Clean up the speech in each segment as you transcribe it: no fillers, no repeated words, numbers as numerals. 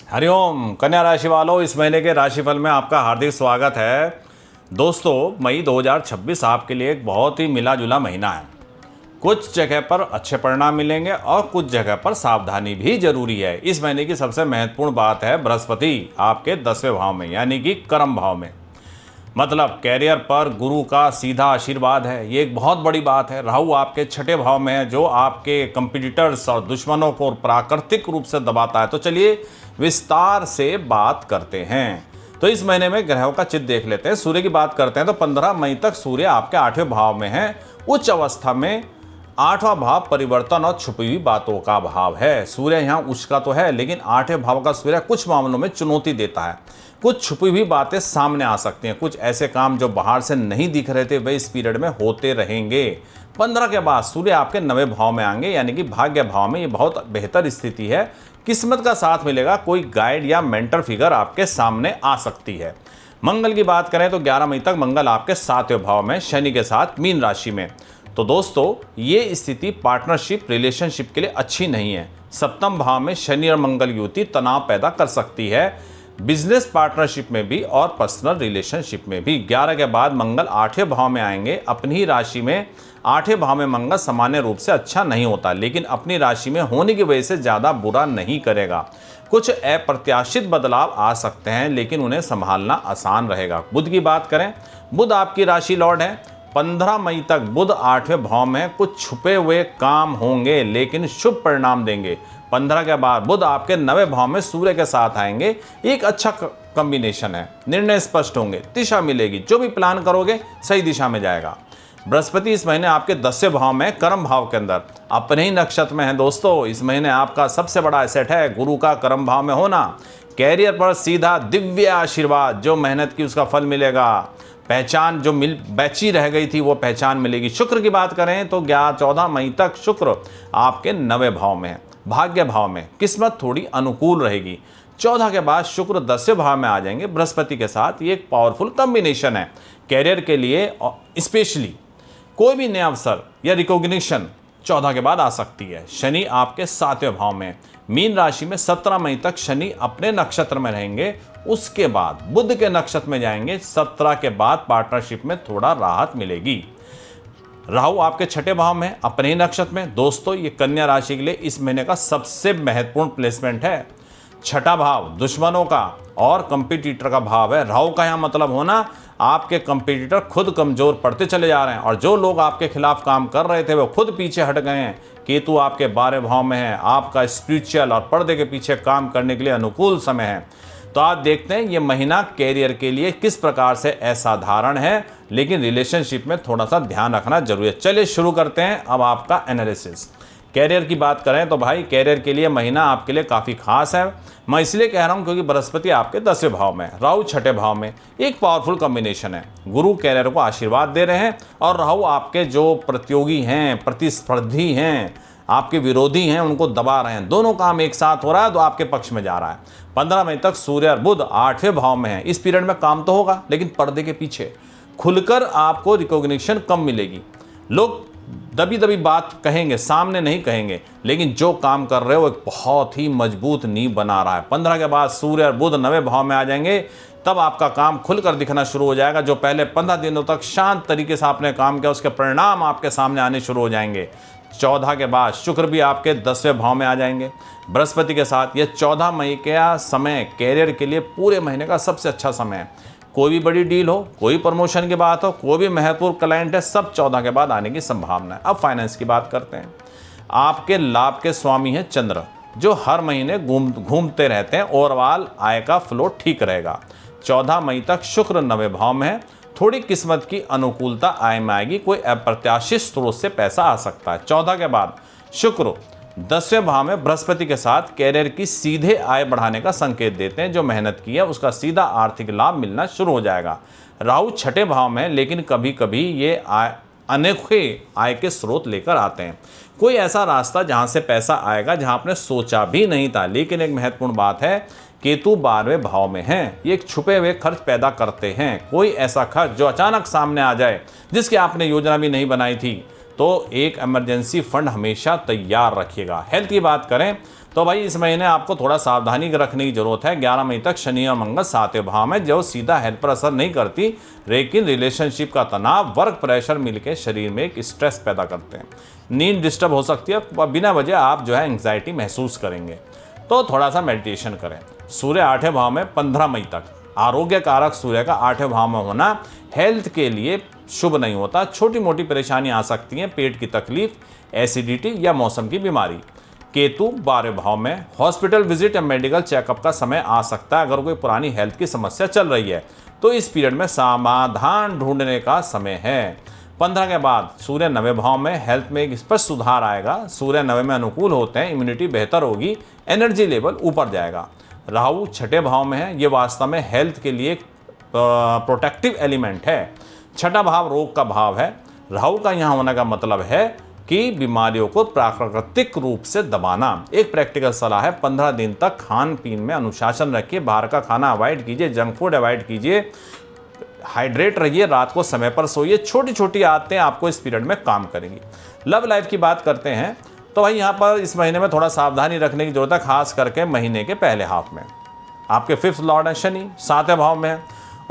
हरिओम कन्या राशि वालों, इस महीने के राशिफल में आपका हार्दिक स्वागत है। दोस्तों, मई 2026 आपके लिए एक बहुत ही मिला जुला महीना है। कुछ जगह पर अच्छे परिणाम मिलेंगे और कुछ जगह पर सावधानी भी जरूरी है। इस महीने की सबसे महत्वपूर्ण बात है बृहस्पति आपके 10वें भाव में यानी कि कर्म भाव में, मतलब कैरियर पर गुरु का सीधा आशीर्वाद है। ये एक बहुत बड़ी बात है। राहु आपके छठे भाव में है जो आपके कंपटीटर्स और दुश्मनों को प्राकृतिक रूप से दबाता है। तो चलिए विस्तार से बात करते हैं। तो इस महीने में ग्रहों का चित्र देख लेते हैं। सूर्य की बात करते हैं तो 15 मई तक सूर्य आपके 8वें भाव में है। उच्च अवस्था में 8वां भाव परिवर्तन और छुपी हुई बातों का भाव है। सूर्य यहाँ उच्च का तो है, लेकिन 8वें भाव का सूर्य कुछ मामलों में चुनौती देता है। कुछ छुपी हुई बातें सामने आ सकती हैं। कुछ ऐसे काम जो बाहर से नहीं दिख रहे थे वे इस पीरियड में होते रहेंगे। 15 के बाद सूर्य आपके 9वें भाव में आएंगे यानी कि भाग्य भाव में। ये बहुत बेहतर स्थिति है। किस्मत का साथ मिलेगा। कोई गाइड या मेंटर फिगर आपके सामने आ सकती है। मंगल की बात करें तो 11 मई तक मंगल आपके 7वें भाव में शनि के साथ मीन राशि में। तो दोस्तों, ये स्थिति पार्टनरशिप रिलेशनशिप के लिए अच्छी नहीं है। सप्तम भाव में शनि और मंगल युति तनाव पैदा कर सकती है, बिजनेस पार्टनरशिप में भी और पर्सनल रिलेशनशिप में भी। 11 के बाद मंगल 8वें भाव में आएंगे। अपनी ही राशि में 8वें भाव में मंगल सामान्य रूप से अच्छा नहीं होता, लेकिन अपनी राशि में होने की वजह से ज़्यादा बुरा नहीं करेगा। कुछ अप्रत्याशित बदलाव आ सकते हैं, लेकिन उन्हें संभालना आसान रहेगा। बुध की बात करें, बुध आपकी राशि लॉर्ड है। 15 मई तक बुध 8वें भाव में। कुछ छुपे हुए काम होंगे लेकिन शुभ परिणाम देंगे। 15 के बाद बुध आपके 9वें भाव में सूर्य के साथ आएंगे। एक अच्छा कॉम्बिनेशन है। निर्णय स्पष्ट होंगे, दिशा मिलेगी। जो भी प्लान करोगे सही दिशा में जाएगा। बृहस्पति इस महीने आपके 10वें भाव में कर्म भाव के अंदर अपने ही नक्षत्र में है। दोस्तों, इस महीने आपका सबसे बड़ा एसेट है गुरु का कर्म भाव में होना। कैरियर पर सीधा दिव्य आशीर्वाद, जो मेहनत की उसका फल मिलेगा। पहचान जो बची रह गई थी वो पहचान मिलेगी। शुक्र की बात करें तो 14 मई तक शुक्र आपके 9वें भाव में है, भाग्य भाव में। किस्मत थोड़ी अनुकूल रहेगी। 14 के बाद शुक्र 10वें भाव में आ जाएंगे बृहस्पति के साथ। ये एक पावरफुल कॉम्बिनेशन है कैरियर के लिए। स्पेशली कोई भी नया अवसर या रिकॉग्निशन 14 के बाद आ सकती है। शनि आपके 7वें भाव में, मीन राशि में। 17 मई तक शनि अपने नक्षत्र में रहेंगे। उसके बाद बुध के नक्षत्र में जाएंगे। 17 के बाद पार्टनरशिप में थोड़ा राहत मिलेगी। राहु आपके छठे भाव में, अपने ही नक्षत्र में। दोस्तों, ये कन्या राशि के लिए इस महीने का सबसे महत्वपूर्ण प्लेसमेंट है। छठा भाव दुश्मनों का और कंपटीटर का भाव है। राहु का यहाँ मतलब होना आपके कंपटीटर खुद कमजोर पड़ते चले जा रहे हैं, और जो लोग आपके खिलाफ काम कर रहे थे वो खुद पीछे हट गए हैं। केतु आपके 12वें भाव में है। आपका स्पिरिचुअल और पर्दे के पीछे काम करने के लिए अनुकूल समय है। तो आप देखते हैं ये महीना कैरियर के लिए किस प्रकार से असाधारण है, लेकिन रिलेशनशिप में थोड़ा सा ध्यान रखना जरूरी है। चलिए शुरू करते हैं अब आपका एनालिसिस। कैरियर की बात करें तो भाई कैरियर के लिए महीना आपके लिए काफ़ी खास है। मैं इसलिए कह रहा हूं क्योंकि बृहस्पति आपके 10वें भाव में, राहु छठे भाव में। एक पावरफुल कॉम्बिनेशन है। गुरु कैरियर को आशीर्वाद दे रहे हैं और राहु आपके जो प्रतियोगी हैं, प्रतिस्पर्धी हैं, आपके विरोधी हैं, उनको दबा रहे हैं। दोनों काम एक साथ हो रहा है तो आपके पक्ष में जा रहा है। 15 मई तक सूर्य और बुध 8वें भाव में है। इस पीरियड में काम तो होगा, लेकिन पर्दे के पीछे खुलकर आपको रिकॉग्निशन कम मिलेगी। लोग दबी दबी बात कहेंगे, सामने नहीं कहेंगे, लेकिन जो काम कर रहे हो एक बहुत ही मजबूत नींव बना रहा है। 15 के बाद सूर्य और बुध 9वें भाव में आ जाएंगे। तब आपका काम खुलकर दिखना शुरू हो जाएगा। जो पहले 15 दिनों तक शांत तरीके से आपने काम किया उसके परिणाम आपके सामने आने शुरू हो जाएंगे। 14 के बाद शुक्र भी आपके 10वें भाव में आ जाएंगे बृहस्पति के साथ। ये 14 मई का समय कैरियर के लिए पूरे महीने का सबसे अच्छा समय है। कोई भी बड़ी डील हो, कोई प्रमोशन की बात हो, कोई भी महत्वपूर्ण क्लाइंट है, सब 14 के बाद आने की संभावना है। अब फाइनेंस की बात करते हैं। आपके लाभ के स्वामी हैं चंद्र, जो हर महीने घूमते रहते हैं। ओवरऑल आय का फ्लो ठीक रहेगा। 14 मई तक शुक्र 9वें भाव में है। थोड़ी किस्मत की अनुकूलता आय में आएगी। कोई अप्रत्याशित स्रोत से पैसा आ सकता है। 14 के बाद शुक्र 10वें भाव में बृहस्पति के साथ कैरियर की सीधे आय बढ़ाने का संकेत देते हैं। जो मेहनत की है उसका सीधा आर्थिक लाभ मिलना शुरू हो जाएगा। राहु छठे भाव में, लेकिन कभी कभी ये अनोखे आय के स्रोत लेकर आते हैं। कोई ऐसा रास्ता जहां से पैसा आएगा जहां आपने सोचा भी नहीं था। लेकिन एक महत्वपूर्ण बात है, केतु 12वें भाव में है। ये एक छुपे हुए खर्च पैदा करते हैं। कोई ऐसा खर्च जो अचानक सामने आ जाए, जिसकी आपने योजना भी नहीं बनाई थी, तो एक इमरजेंसी फंड हमेशा तैयार रखिएगा। हेल्थ की बात करें तो भाई इस महीने आपको थोड़ा सावधानी रखने की जरूरत है। 11 मई तक शनि और मंगल 7वें भाव में, जो सीधा हेल्थ पर असर नहीं करती, लेकिन रिलेशनशिप का तनाव, वर्क प्रेशर मिलकर शरीर में एक स्ट्रेस पैदा करते हैं। नींद डिस्टर्ब हो सकती है, बिना वजह आप जो है एंग्जाइटी महसूस करेंगे, तो थोड़ा सा मेडिटेशन करें। सूर्य 8वें भाव में 15 मई तक, आरोग्य कारक सूर्य का 8वें भाव में होना हेल्थ के लिए शुभ नहीं होता। छोटी मोटी परेशानी आ सकती हैं, पेट की तकलीफ, एसिडिटी या मौसम की बीमारी। केतु 12वें भाव में, हॉस्पिटल विजिट या मेडिकल चेकअप का समय आ सकता है। अगर कोई पुरानी हेल्थ की समस्या चल रही है तो इस पीरियड में समाधान ढूंढने का समय है। 15 के बाद सूर्य 9वें भाव में, हेल्थ में एक स्पष्ट सुधार आएगा। सूर्य 9वें में अनुकूल होते हैं, इम्यूनिटी बेहतर होगी, एनर्जी लेवल ऊपर जाएगा। राहु 6ठे भाव में है, ये वास्तव में हेल्थ के लिए एक प्रोटेक्टिव एलिमेंट है। 6ठा भाव रोग का भाव है। राहु का यहाँ होने का मतलब है कि बीमारियों को प्राकृतिक रूप से दबाना। एक प्रैक्टिकल सलाह है, 15 दिन तक खान पीन में अनुशासन रखिए, बाहर का खाना अवॉइड कीजिए, जंक फूड अवॉइड कीजिए, हाइड्रेट रहिए, रात को समय पर सोइए। छोटी छोटी आदतें आपको इस पीरियड में काम करेंगी। लव लाइफ की बात करते हैं तो भाई यहाँ पर इस महीने में थोड़ा सावधानी रखने की जरूरत है, खास करके महीने के पहले हाफ में। आपके 5th लॉर्ड है शनि, 7वें भाव में है,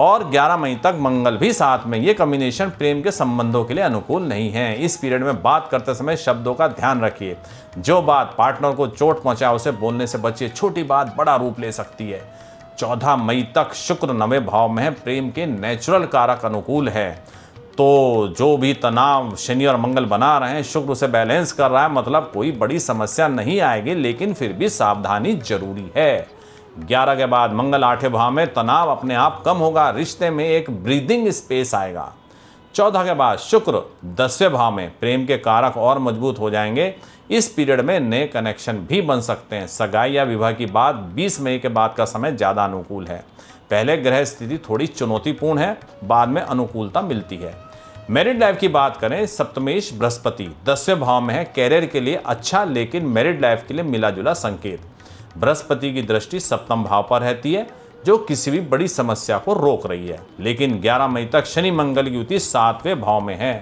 और 11 मई तक मंगल भी साथ में। ये कॉम्बिनेशन प्रेम के संबंधों के लिए अनुकूल नहीं है। इस पीरियड में बात करते समय शब्दों का ध्यान रखिए। जो बात पार्टनर को चोट पहुंचाए उसे बोलने से बचिए, छोटी बात बड़ा रूप ले सकती है। 14 मई तक शुक्र 9वें भाव में है, प्रेम के नेचुरल कारक अनुकूल है, तो जो भी तनाव शनि और मंगल बना रहे हैं, शुक्र उसे बैलेंस कर रहा है, मतलब कोई बड़ी समस्या नहीं आएगी, लेकिन फिर भी सावधानी जरूरी है। 11 के बाद मंगल 8वें भाव में, तनाव अपने आप कम होगा, रिश्ते में एक ब्रीदिंग स्पेस आएगा। 14 के बाद शुक्र 10वें भाव में, प्रेम के कारक और मजबूत हो जाएंगे। इस पीरियड में नए कनेक्शन भी बन सकते हैं। सगाई या विवाह की बात 20 मई के बाद का समय ज़्यादा अनुकूल है। पहले ग्रह स्थिति थोड़ी चुनौतीपूर्ण है, बाद में अनुकूलता मिलती है। मैरिड लाइफ की बात करें, सप्तमेश बृहस्पति 10वें भाव में है, कैरियर के लिए अच्छा, लेकिन मैरिड लाइफ के लिए मिला जुला संकेत। बृहस्पति की दृष्टि 7वें भाव पर रहती है, जो किसी भी बड़ी समस्या को रोक रही है। लेकिन 11 मई तक शनि मंगल की युति 7वें भाव में है।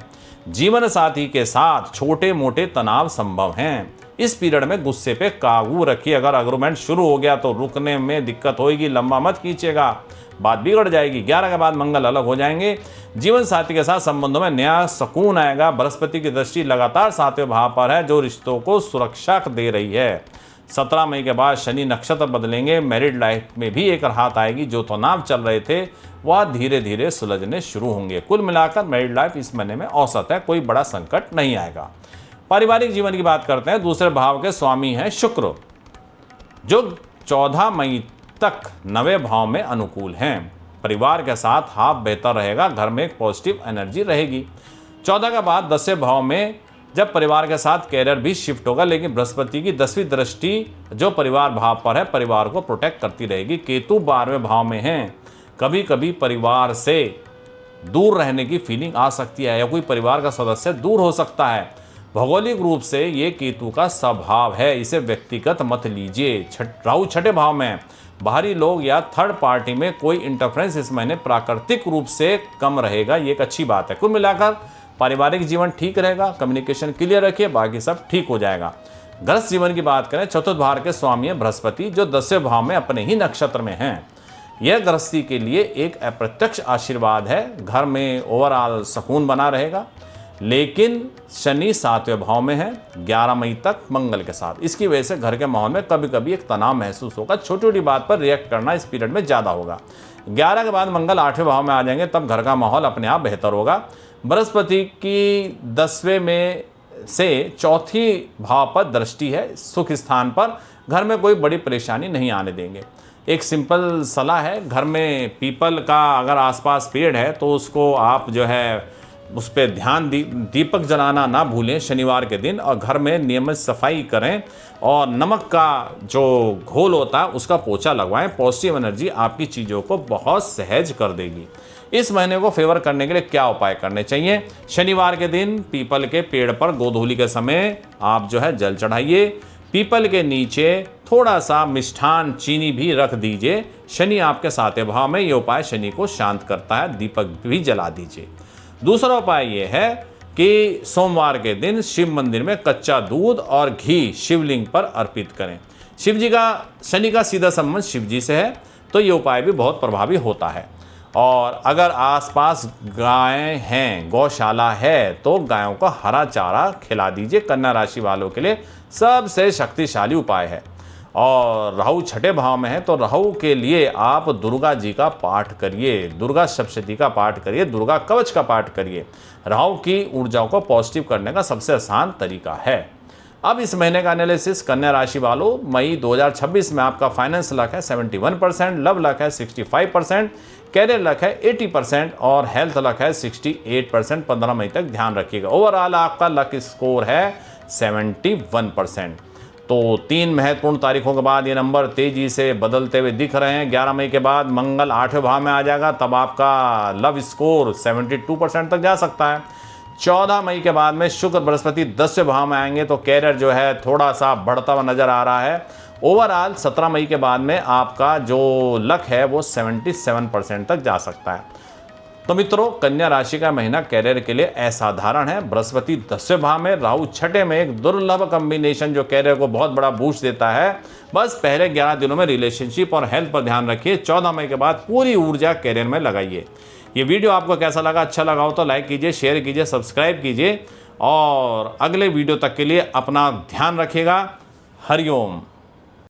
जीवन साथी के साथ छोटे मोटे तनाव संभव हैं। इस पीरियड में गुस्से पे काबू रखिए। अगर आर्गुमेंट शुरू हो गया तो रुकने में दिक्कत होगी, लंबा मत खींचेगा, बात बिगड़ जाएगी। 11 के बाद मंगल अलग हो जाएंगे। जीवन साथी के साथ संबंधों में नया सुकून आएगा। बृहस्पति की दृष्टि लगातार 7वें भाव पर है, जो रिश्तों को सुरक्षा दे रही है। 17 मई के बाद शनि नक्षत्र बदलेंगे। मैरिड लाइफ में भी एक राहत आएगी। जो तनाव चल रहे थे वह धीरे धीरे सुलझने शुरू होंगे। कुल मिलाकर मैरिड लाइफ इस महीने में औसत है, कोई बड़ा संकट नहीं आएगा। पारिवारिक जीवन की बात करते हैं। दूसरे भाव के स्वामी हैं शुक्र, जो 14 मई तक 9वें भाव में अनुकूल हैं। परिवार के साथ हाथ बेहतर रहेगा, घर में एक पॉजिटिव एनर्जी रहेगी। 14 के बाद 10वें भाव में जब परिवार के साथ कैरियर भी शिफ्ट होगा, लेकिन बृहस्पति की 10वीं दृष्टि जो परिवार भाव पर है, परिवार को प्रोटेक्ट करती रहेगी। केतु 12वें भाव में है। कभी कभी परिवार से दूर रहने की फीलिंग आ सकती है, या कोई परिवार का सदस्य दूर हो सकता है। भौगोलिक रूप से ये केतु का स्वभाव है, इसे व्यक्तिगत मत लीजिए। राहु 6ठे भाव में, बाहरी लोग या थर्ड पार्टी में कोई इंटरफ्रेंस इस महीने प्राकृतिक रूप से कम रहेगा, ये एक अच्छी बात है। कुल मिलाकर पारिवारिक जीवन ठीक रहेगा, कम्युनिकेशन क्लियर रखिए, बाकी सब ठीक हो जाएगा। गृहस्थ जीवन की बात करें, चतुर्थ भाव के स्वामी है बृहस्पति, जो 10वें भाव में अपने ही नक्षत्र में हैं। यह गृहस्थी के लिए एक अप्रत्यक्ष आशीर्वाद है। घर में ओवरऑल सुकून बना रहेगा, लेकिन शनि 7वें भाव में है 11 मई तक मंगल के साथ। इसकी वजह से घर के माहौल में कभी कभी एक तनाव महसूस होगा। छोटी छोटी बात पर रिएक्ट करना इस पीरियड में ज़्यादा होगा। 11 के बाद मंगल 8वें भाव में आ जाएंगे, तब घर का माहौल अपने आप बेहतर होगा। बृहस्पति की 10वें में से 4थी भाव पर दृष्टि है, सुख स्थान पर। घर में कोई बड़ी परेशानी नहीं आने देंगे। एक सिंपल सलाह है, घर में पीपल का अगर आसपास पेड़ है तो उसको आप जो है उस पर ध्यान दीपक जलाना ना भूलें शनिवार के दिन, और घर में नियमित सफाई करें, और नमक का जो घोल होता है उसका पोछा लगवाएं। पॉजिटिव एनर्जी आपकी चीज़ों को बहुत सहज कर देगी। इस महीने को फेवर करने के लिए क्या उपाय करने चाहिए? शनिवार के दिन पीपल के पेड़ पर गोधूली के समय आप जो है जल चढ़ाइए। पीपल के नीचे थोड़ा सा मिष्ठान चीनी भी रख दीजिए। शनि आपके 7वें भाव में, ये उपाय शनि को शांत करता है। दीपक भी जला दीजिए। दूसरा उपाय ये है कि सोमवार के दिन शिव मंदिर में कच्चा दूध और घी शिवलिंग पर अर्पित करें। शनि का सीधा संबंध शिव जी से है, तो ये उपाय भी बहुत प्रभावी होता है। और अगर आसपास गायें हैं, गौशाला है, तो गायों को हरा चारा खिला दीजिए। कन्या राशि वालों के लिए सबसे शक्तिशाली उपाय है। और राहु छठे भाव में है, तो राहु के लिए आप दुर्गा जी का पाठ करिए, दुर्गा सप्तशती का पाठ करिए, दुर्गा कवच का पाठ करिए। राहु की ऊर्जाओं को पॉजिटिव करने का सबसे आसान तरीका है। अब इस महीने का एनालिसिस कन्या राशि वालों, मई 2026 में आपका फाइनेंस लक है 71%, लव लक है 65%, कैरियर लक है 80% और हेल्थ लक है 68%। 15 मई तक ध्यान रखिएगा। ओवरऑल आपका लक स्कोर है 71%। तो 3 महत्वपूर्ण तारीखों के बाद ये नंबर तेजी से बदलते हुए दिख रहे हैं। 11 मई के बाद मंगल 8वें भाव में आ जाएगा, तब आपका लव स्कोर 72% तक जा सकता है। 14 मई के बाद में शुक्र बृहस्पति 10वें भाव में आएंगे, तो कैरियर जो है थोड़ा सा बढ़ता हुआ नजर आ रहा है। ओवरऑल 17 मई के बाद में आपका जो लक है वो 77% तक जा सकता है। तो मित्रों, कन्या राशि का महीना कैरियर के लिए असाधारण है। बृहस्पति 10वें भाव में, राहु छठे में, एक दुर्लभ कॉम्बिनेशन जो कैरियर को बहुत बड़ा बूस्ट देता है। बस पहले 11 दिनों में रिलेशनशिप और हेल्थ पर ध्यान रखिए। 14 मई के बाद पूरी ऊर्जा कैरियर में लगाइए। ये वीडियो आपको कैसा लगा? अच्छा लगा हो तो लाइक कीजिए, शेयर कीजिए, सब्सक्राइब कीजिए और अगले वीडियो तक के लिए अपना ध्यान रखिएगा। हरिओम।